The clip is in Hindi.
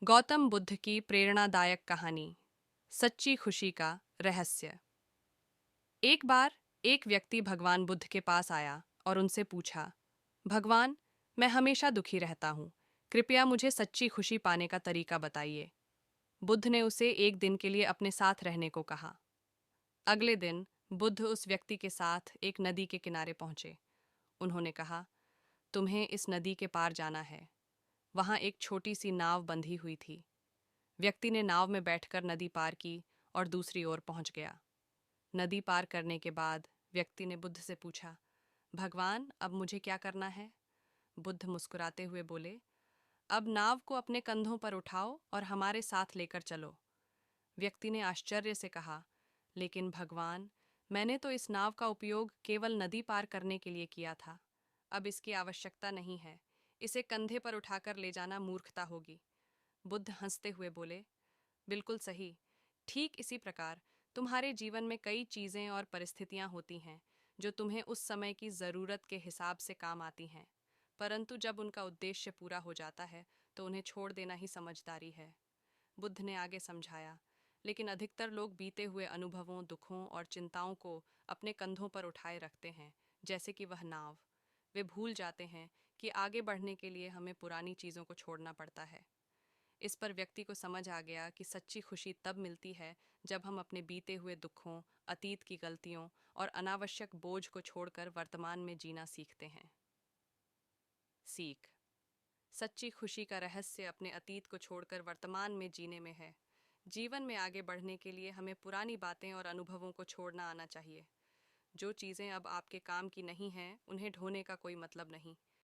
गौतम बुद्ध की प्रेरणादायक कहानी। सच्ची खुशी का रहस्य। एक बार एक व्यक्ति भगवान बुद्ध के पास आया और उनसे पूछा, भगवान, मैं हमेशा दुखी रहता हूँ, कृपया मुझे सच्ची खुशी पाने का तरीका बताइए। बुद्ध ने उसे एक दिन के लिए अपने साथ रहने को कहा। अगले दिन बुद्ध उस व्यक्ति के साथ एक नदी के किनारे पहुंचे। उन्होंने कहा, तुम्हें इस नदी के पार जाना है। वहां एक छोटी सी नाव बंधी हुई थी। व्यक्ति ने नाव में बैठकर नदी पार की और दूसरी ओर पहुंच गया। नदी पार करने के बाद व्यक्ति ने बुद्ध से पूछा, भगवान, अब मुझे क्या करना है? बुद्ध मुस्कुराते हुए बोले, अब नाव को अपने कंधों पर उठाओ और हमारे साथ लेकर चलो। व्यक्ति ने आश्चर्य से कहा, लेकिन भगवान, मैंने तो इस नाव का उपयोग केवल नदी पार करने के लिए किया था। अब इसकी आवश्यकता नहीं है। इसे कंधे पर उठाकर ले जाना मूर्खता होगी। बुद्ध हंसते हुए बोले, बिल्कुल सही। ठीक इसी प्रकार तुम्हारे जीवन में कई चीज़ें और परिस्थितियां होती हैं जो तुम्हें उस समय की ज़रूरत के हिसाब से काम आती हैं, परंतु जब उनका उद्देश्य पूरा हो जाता है तो उन्हें छोड़ देना ही समझदारी है। बुद्ध ने आगे समझाया, लेकिन अधिकतर लोग बीते हुए अनुभवों, दुखों और चिंताओं को अपने कंधों पर उठाए रखते हैं, जैसे कि वह नाव। वे भूल जाते हैं कि आगे बढ़ने के लिए हमें पुरानी चीज़ों को छोड़ना पड़ता है। इस पर व्यक्ति को समझ आ गया कि सच्ची खुशी तब मिलती है जब हम अपने बीते हुए दुखों, अतीत की गलतियों और अनावश्यक बोझ को छोड़कर वर्तमान में जीना सीखते हैं। सीख। सच्ची खुशी का रहस्य अपने अतीत को छोड़कर वर्तमान में जीने में है। जीवन में आगे बढ़ने के लिए हमें पुरानी बातें और अनुभवों को छोड़ना आना चाहिए। जो चीज़ें अब आपके काम की नहीं हैं, उन्हें ढोने का कोई मतलब नहीं।